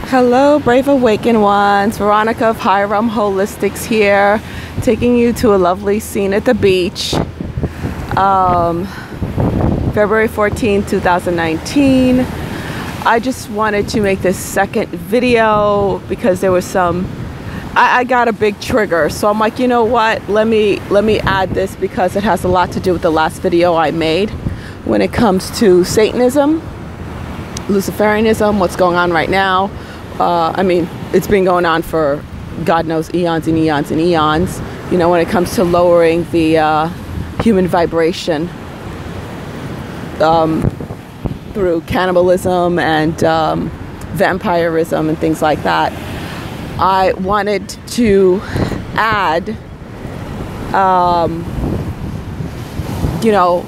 Hello, brave awakened ones. Veronica of Hiram Holistics here, taking you to a lovely scene at the beach. February 14, 2019. I just wanted to make this second video because there was I got a big trigger, so I'm like, you know what, let me add this because it has a lot to do with the last video I made when it comes to Satanism, Luciferianism, what's going on right now. I mean, it's been going on for God knows eons and eons and eons, you know, when it comes to lowering the human vibration through cannibalism and vampirism and things like that. I wanted to add, you know,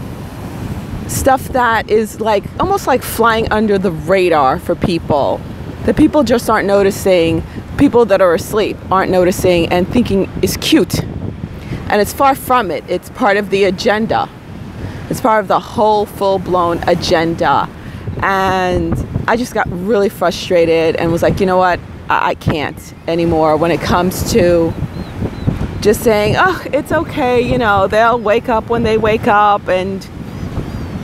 stuff that is like almost like flying under the radar for people. The people just aren't noticing, people that are asleep aren't noticing and thinking is cute. And it's far from it. It's part of the agenda. It's part of the whole full-blown agenda. And I just got really frustrated and was like, you know what? I can't anymore when it comes to just saying, oh, it's okay, you know, they'll wake up when they wake up, and,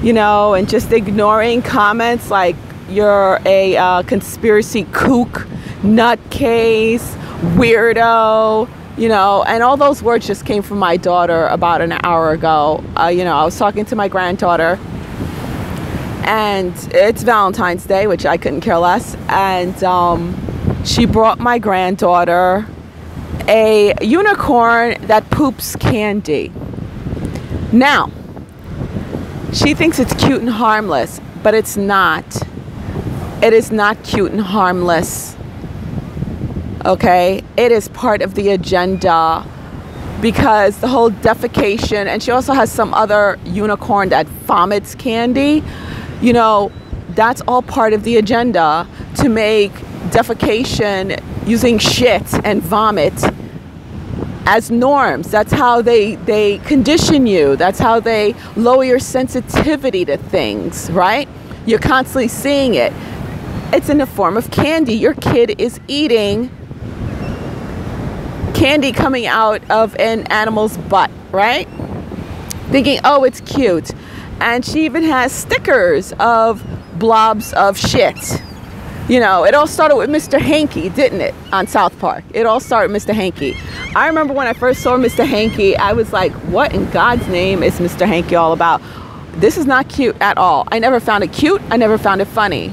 you know, and just ignoring comments like you're a conspiracy kook, nutcase, weirdo, you know, and all those words just came from my daughter about an hour ago. You know, I was talking to my granddaughter, and it's Valentine's Day, which I couldn't care less, and she brought my granddaughter a unicorn that poops candy. Now, she thinks it's cute and harmless, but it's not. It is not cute and harmless. Okay? It is part of the agenda, because the whole defecation, and she also has some other unicorn that vomits candy. You know, that's all part of the agenda to make defecation using shit and vomit as norms. That's how they condition you. That's how they lower your sensitivity to things, right? You're constantly seeing it. It's in the form of candy. Your kid is eating candy coming out of an animal's butt, right? Thinking, oh, it's cute. And she even has stickers of blobs of shit. You know, it all started with Mr. Hanky, didn't it, on South Park? It all started with Mr. Hanky. I remember when I first saw Mr. Hanky, I was like, what in God's name is Mr. Hanky all about? This is not cute at all. I never found it cute. I never found it funny.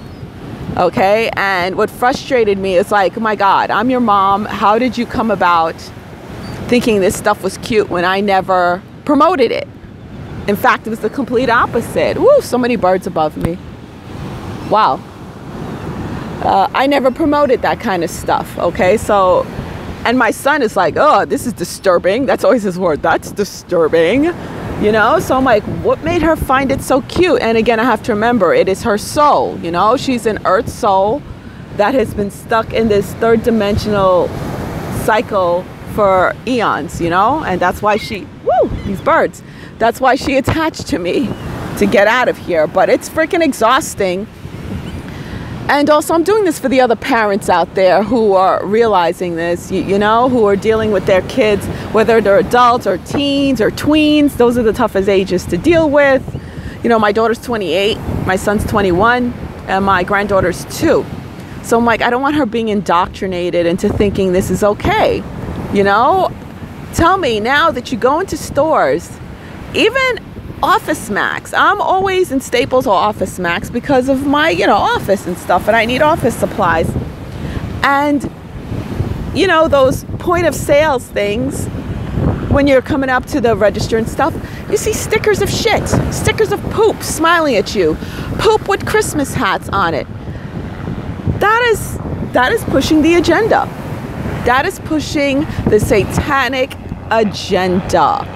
Okay? And what frustrated me is like, oh my God, I'm your mom. How did you come about thinking this stuff was cute when I never promoted it? In fact, it was the complete opposite. Woo, so many birds above me. Wow. I never promoted that kind of stuff, okay? So, and my son is like, oh, this is disturbing. That's always his word. That's disturbing, you know? So I'm like, what made her find it so cute? And again, I have to remember, it is her soul, you know? She's an earth soul that has been stuck in this third dimensional cycle for eons, you know? And that's why these birds, that's why she attached to me to get out of here. But it's freaking exhausting. And also, I'm doing this for the other parents out there who are realizing this, you know, who are dealing with their kids, whether they're adults or teens or tweens. Those are the toughest ages to deal with. You know, my daughter's 28, my son's 21, and my granddaughter's 2. So I'm like, I don't want her being indoctrinated into thinking this is okay. You know, tell me now that you go into stores, even Office Max. I'm always in Staples or Office Max because of my, you know, office and stuff, and I need office supplies. And, you know, those point of sales things, when you're coming up to the register and stuff, you see stickers of shit, stickers of poop smiling at you, poop with Christmas hats on it. That is pushing the agenda. That is pushing the satanic agenda.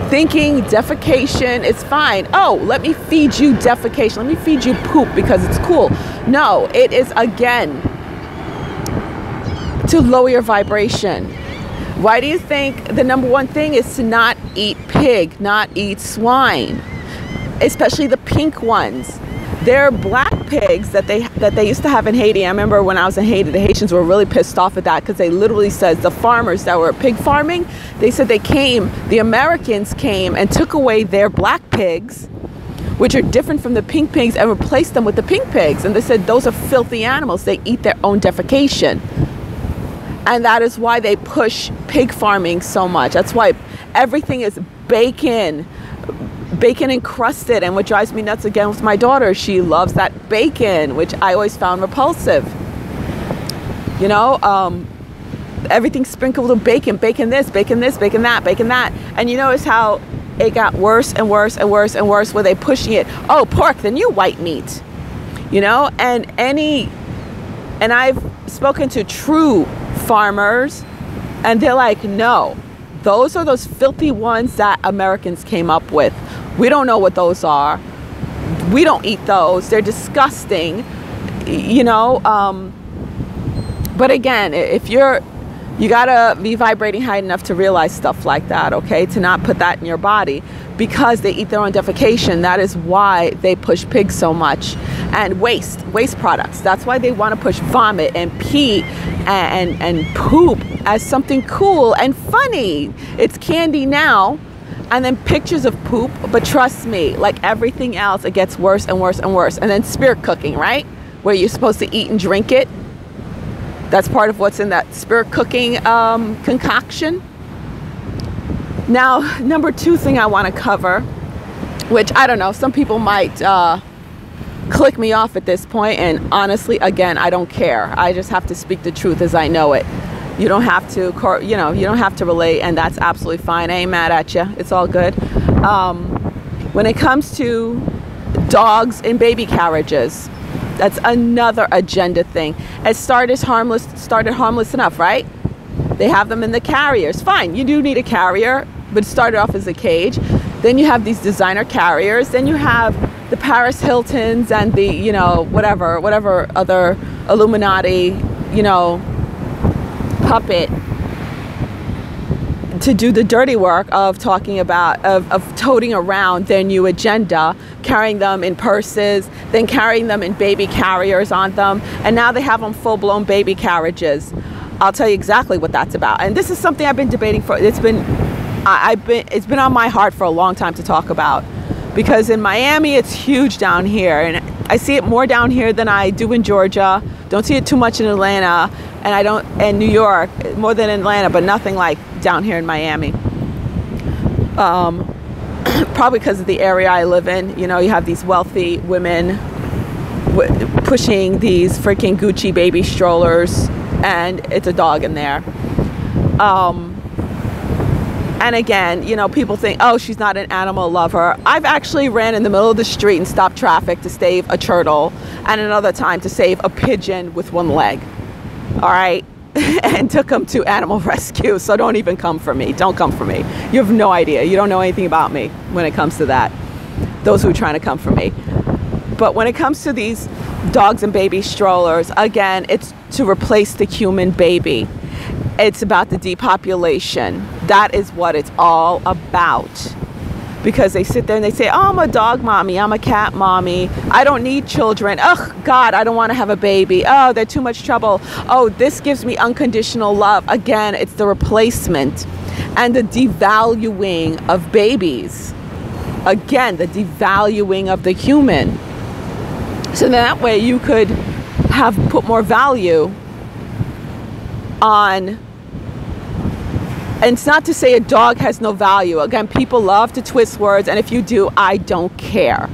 Thinking defecation is fine. Oh, let me feed you defecation. Let me feed you poop because it's cool. No, it is, again, to lower your vibration. Why do you think the number one thing is to not eat pig, not eat swine? Especially the pink ones. They're black pigs that that they used to have in Haiti. I remember when I was in Haiti, the Haitians were really pissed off at that, because they literally said the farmers that were pig farming, they said the Americans came and took away their black pigs, which are different from the pink pigs, and replaced them with the pink pigs. And they said those are filthy animals. They eat their own defecation. And that is why they push pig farming so much. That's why everything is bacon encrusted. And what drives me nuts again with my daughter, she loves that bacon, which I always found repulsive. You know, everything sprinkled with bacon, bacon this, bacon that, bacon that. And you notice how it got worse and worse and worse and worse, where they pushing it. Oh, pork, the new white meat. You know, and I've spoken to true farmers, and they're like, no, those are those filthy ones that Americans came up with. We don't know what those are. We don't eat those. They're disgusting. You know, but again, if you gotta be vibrating high enough to realize stuff like that, okay? To not put that in your body, because they eat their own defecation. That is why they push pigs so much. And waste products. That's why they want to push vomit and pee and poop as something cool and funny. It's candy now, and then pictures of poop. But trust me, like everything else, it gets worse and worse and worse. And then spirit cooking, right? Where you're supposed to eat and drink it. That's part of what's in that spirit cooking concoction. Now, number 2 thing I want to cover, which I don't know, some people might click me off at this point, and honestly, again, I don't care. I just have to speak the truth as I know it. You don't have to, you know, you don't have to relate, and that's absolutely fine. I ain't mad at you. It's all good. When it comes to dogs in baby carriages, that's another agenda thing. It started harmless enough, right? They have them in the carriers. Fine, you do need a carrier, but it started off as a cage. Then you have these designer carriers. Then you have the Paris Hiltons and the, you know, whatever other Illuminati, you know, puppet to do the dirty work of talking about, of toting around their new agenda, carrying them in purses, then carrying them in baby carriers on them, and now they have them full-blown baby carriages. I'll tell you exactly what that's about. And this is something I've been debating for, it's been on my heart for a long time to talk about, because in Miami it's huge down here, and I see it more down here than I do in Georgia. Don't see it too much in Atlanta, and New York, more than Atlanta, but nothing like down here in Miami. Probably because of the area I live in. You know, you have these wealthy women pushing these freaking Gucci baby strollers, and it's a dog in there. And again, you know, people think, oh, she's not an animal lover. I've actually ran in the middle of the street and stopped traffic to save a turtle, and another time to save a pigeon with one leg. All right? And took them to animal rescue. So don't even come for me. Don't come for me. You have no idea. You don't know anything about me when it comes to that. Those who are trying to come for me. But when it comes to these dogs and baby strollers, again, it's to replace the human baby. It's about the depopulation. That is what it's all about. Because they sit there and they say, oh, I'm a dog mommy, I'm a cat mommy, I don't need children, ugh, God, I don't want to have a baby, oh, they're too much trouble, oh, this gives me unconditional love. Again, it's the replacement and the devaluing of babies. Again, the devaluing of the human. So that way you could have put more value on. And it's not to say a dog has no value. Again, people love to twist words, and if you do, I don't care,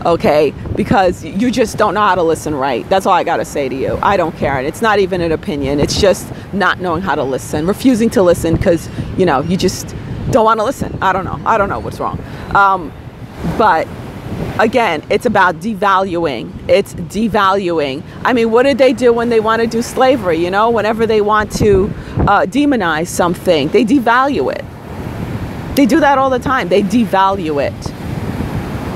okay? Because you just don't know how to listen right. That's all I gotta say to you. I don't care, and it's not even an opinion. It's just not knowing how to listen, refusing to listen because, you know, you just don't want to listen. I don't know what's wrong. But again, it's about devaluing. It's devaluing. I mean, what did they do when they want to do slavery? You know, whenever they want to demonize something, they devalue it. They do that all the time. They devalue it.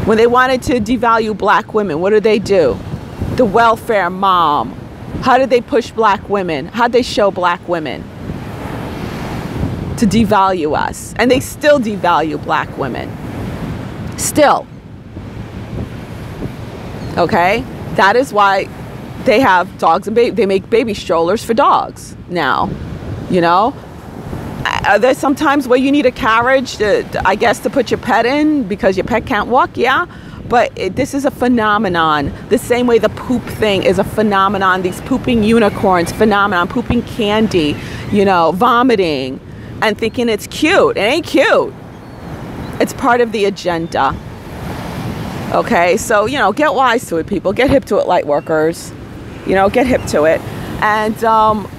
When they wanted to devalue black women, what did they do? The welfare mom. How did they push black women? How did they show black women? To devalue us. And they still devalue black women. Still. Okay? That is why they have dogs and they make baby strollers for dogs now, you know. There's sometimes where you need a carriage, I guess, to put your pet in because your pet can't walk, yeah. But this is a phenomenon. The same way the poop thing is a phenomenon. These pooping unicorns, phenomenon, pooping candy, you know, vomiting and thinking it's cute. It ain't cute. It's part of the agenda. Okay, so, you know, get wise to it, people. Get hip to it, light workers. You know, get hip to it. And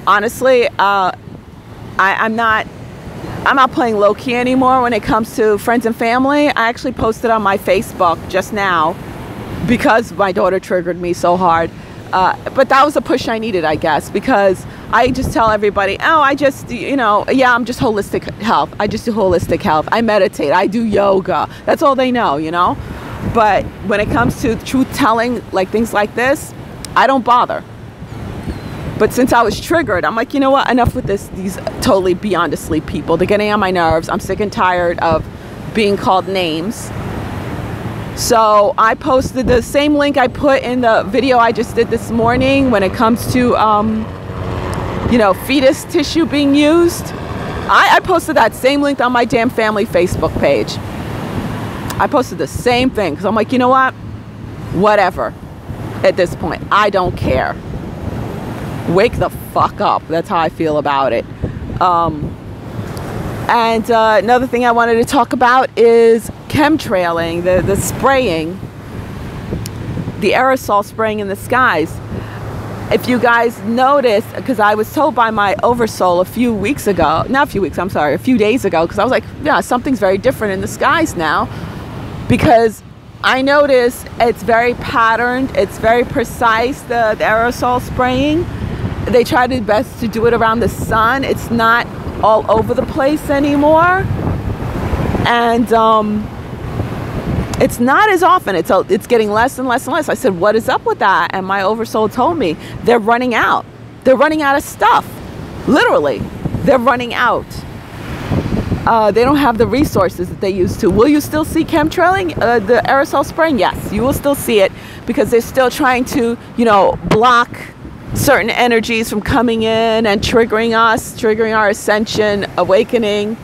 honestly, I'm not playing low-key anymore when it comes to friends and family. I actually posted on my Facebook just now because my daughter triggered me so hard. But that was a push I needed, I guess, because I just tell everybody, oh, I just, you know, yeah, I'm just holistic health. I just do holistic health. I meditate. I do yoga. That's all they know, you know. But when it comes to truth telling, like things like this, I don't bother. But since I was triggered, I'm like, you know what? Enough with these totally beyond asleep people. They're getting on my nerves. I'm sick and tired of being called names. So I posted the same link I put in the video I just did this morning when it comes to, you know, fetus tissue being used. I posted that same link on my damn family Facebook page. I posted the same thing because I'm like, you know what? Whatever. At this point, I don't care. Wake the fuck up. That's how I feel about it. And another thing I wanted to talk about is chemtrailing, the spraying, the aerosol spraying in the skies. If you guys noticed, because I was told by my oversoul a few days ago, because I was like, yeah, something's very different in the skies now, because I noticed it's very patterned, it's very precise, the aerosol spraying. They try their best to do it around the sun. It's not all over the place anymore. And it's not as often. It's getting less and less and less. I said, what is up with that? And my oversoul told me they're running out. They're running out of stuff. Literally, they're running out. They don't have the resources that they used to. Will you still see chemtrailing, the aerosol spraying? Yes, you will still see it because they're still trying to, you know, block certain energies from coming in and triggering us, triggering our ascension, awakening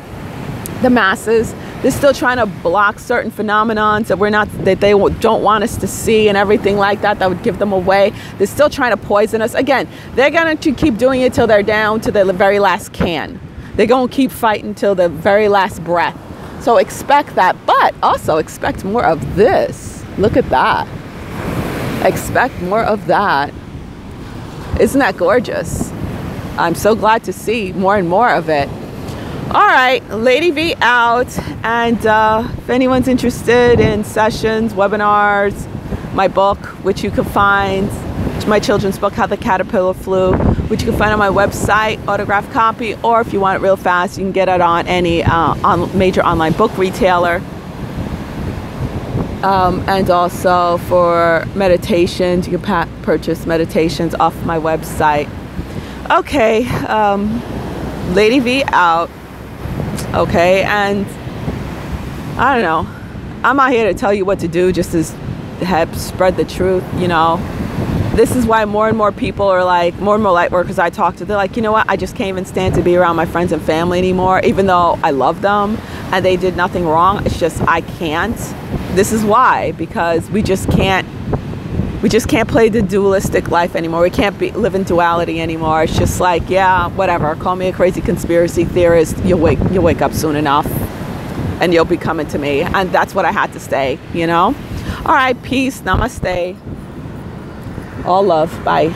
the masses. They're still trying to block certain phenomenons that they don't want us to see and everything like that would give them away. They're still trying to poison us. Again, they're going to keep doing it till they're down to the very last can. They're going to keep fighting till the very last breath. So expect that, but also expect more of this. Look at that. Expect more of that. Isn't that gorgeous? I'm so glad to see more and more of it. All right, Lady V out. And if anyone's interested in sessions, webinars, my book, which you can find, my children's book, How the Caterpillar Flew, which you can find on my website, autographed copy, or if you want it real fast, you can get it on any major online book retailer. And also for meditations, you can purchase meditations off my website. Okay, Lady V out. Okay, and I don't know. I'm not here to tell you what to do, just to help spread the truth, you know. This is why more and more people are like, more and more light workers I talk to, they're like, you know what, I just can't even stand to be around my friends and family anymore, even though I love them and they did nothing wrong. It's just, I can't. This is why, because we just can't play the dualistic life anymore. We can't live in duality anymore. It's just like, yeah, whatever. Call me a crazy conspiracy theorist. You'll wake up soon enough and you'll be coming to me. And that's what I had to say, you know? All right, peace, namaste. All love, bye.